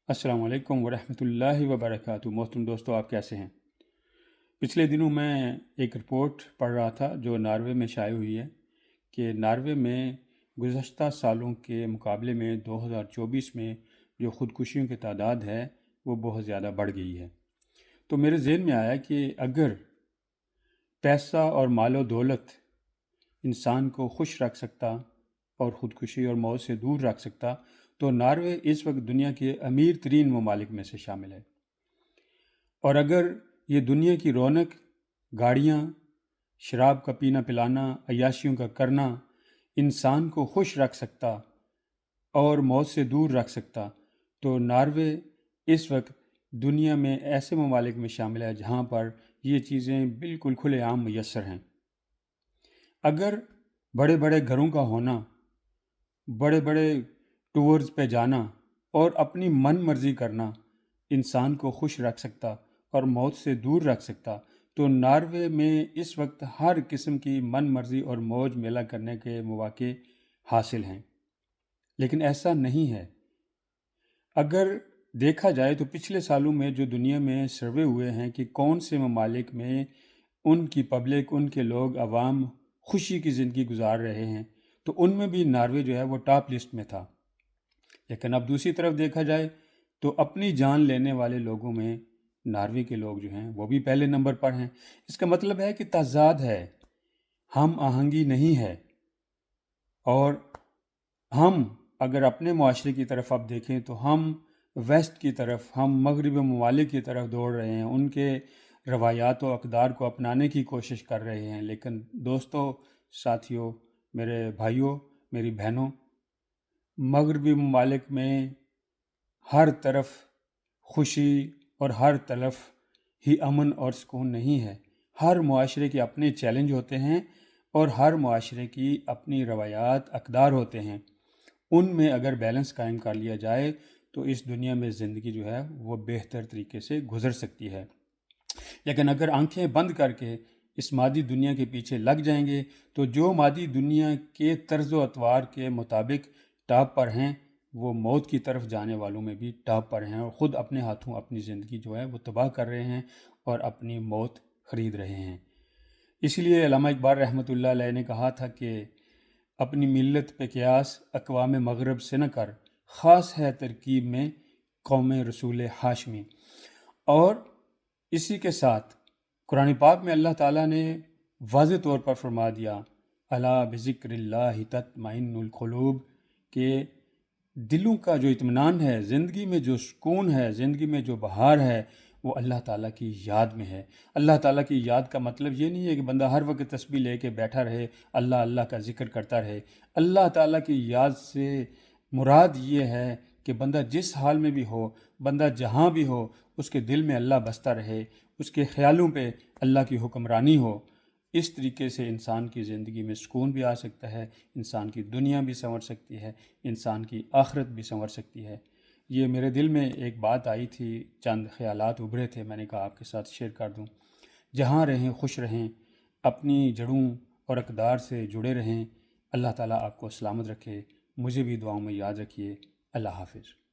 السلام علیکم ورحمۃ اللہ وبرکاتہ۔ محترم دوستو، آپ کیسے ہیں؟ پچھلے دنوں میں ایک رپورٹ پڑھ رہا تھا جو ناروے میں شائع ہوئی ہے کہ ناروے میں گزشتہ سالوں کے مقابلے میں 2024 میں جو خودکشیوں کی تعداد ہے وہ بہت زیادہ بڑھ گئی ہے۔ تو میرے ذہن میں آیا کہ اگر پیسہ اور مال و دولت انسان کو خوش رکھ سکتا اور خودکشی اور موت سے دور رکھ سکتا تو ناروے اس وقت دنیا کے امیر ترین ممالک میں سے شامل ہے۔ اور اگر یہ دنیا کی رونق، گاڑیاں، شراب کا پینا پلانا، عیاشیوں کا کرنا انسان کو خوش رکھ سکتا اور موت سے دور رکھ سکتا تو ناروے اس وقت دنیا میں ایسے ممالک میں شامل ہے جہاں پر یہ چیزیں بالکل کھلے عام میسر ہیں۔ اگر بڑے بڑے گھروں کا ہونا، بڑے بڑے ٹورز پہ جانا اور اپنی من مرضی کرنا انسان کو خوش رکھ سکتا اور موت سے دور رکھ سکتا تو ناروے میں اس وقت ہر قسم کی من مرضی اور موج میلہ کرنے کے مواقع حاصل ہیں، لیکن ایسا نہیں ہے۔ اگر دیکھا جائے تو پچھلے سالوں میں جو دنیا میں سروے ہوئے ہیں کہ کون سے ممالک میں ان کی پبلک، ان کے لوگ، عوام خوشی کی زندگی گزار رہے ہیں تو ان میں بھی ناروے جو ہے وہ ٹاپ لسٹ میں تھا۔ لیکن اب دوسری طرف دیکھا جائے تو اپنی جان لینے والے لوگوں میں ناروے کے لوگ جو ہیں وہ بھی پہلے نمبر پر ہیں۔ اس کا مطلب ہے کہ تضاد ہے، ہم آہنگی نہیں ہے۔ اور ہم اگر اپنے معاشرے کی طرف اب دیکھیں تو ہم ویسٹ کی طرف، ہم مغربی ممالک کی طرف دوڑ رہے ہیں، ان کے روایات و اقدار کو اپنانے کی کوشش کر رہے ہیں۔ لیکن دوستو، ساتھیوں، میرے بھائیوں، میری بہنوں، مغربی ممالک میں ہر طرف خوشی اور ہر طرف ہی امن اور سکون نہیں ہے۔ ہر معاشرے کے اپنے چیلنج ہوتے ہیں اور ہر معاشرے کی اپنی روایات، اقدار ہوتے ہیں۔ ان میں اگر بیلنس قائم کر لیا جائے تو اس دنیا میں زندگی جو ہے وہ بہتر طریقے سے گزر سکتی ہے۔ لیکن اگر آنکھیں بند کر کے اس مادی دنیا کے پیچھے لگ جائیں گے تو جو مادی دنیا کے طرز و اطوار کے مطابق ٹاپ پر ہیں وہ موت کی طرف جانے والوں میں بھی ٹاپ پر ہیں اور خود اپنے ہاتھوں اپنی زندگی جو ہے وہ تباہ کر رہے ہیں اور اپنی موت خرید رہے ہیں۔ اس لیے علامہ اقبال رحمۃ اللہ علیہ نے کہا تھا کہ اپنی ملت پہ قیاس اقوام مغرب سے نہ کر، خاص ہے ترکیب میں قوم رسول ہاشمی۔ اور اسی کے ساتھ قرآن پاک میں اللہ تعالیٰ نے واضح طور پر فرما دیا، الا بذکر اللہ تطمئن القلوب، کہ دلوں کا جو اطمینان ہے، زندگی میں جو سکون ہے، زندگی میں جو بہار ہے وہ اللہ تعالیٰ کی یاد میں ہے۔ اللہ تعالیٰ کی یاد کا مطلب یہ نہیں ہے کہ بندہ ہر وقت تسبیح لے کے بیٹھا رہے، اللہ اللہ کا ذکر کرتا رہے۔ اللہ تعالیٰ کی یاد سے مراد یہ ہے کہ بندہ جس حال میں بھی ہو، بندہ جہاں بھی ہو، اس کے دل میں اللہ بستا رہے، اس کے خیالوں پہ اللہ کی حکمرانی ہو۔ اس طریقے سے انسان کی زندگی میں سکون بھی آ سکتا ہے، انسان کی دنیا بھی سنور سکتی ہے، انسان کی آخرت بھی سنور سکتی ہے۔ یہ میرے دل میں ایک بات آئی تھی، چند خیالات ابھرے تھے، میں نے کہا آپ کے ساتھ شیئر کر دوں۔ جہاں رہیں خوش رہیں، اپنی جڑوں اور اقدار سے جڑے رہیں۔ اللہ تعالیٰ آپ کو سلامت رکھے، مجھے بھی دعاؤں میں یاد رکھیے۔ اللہ حافظ۔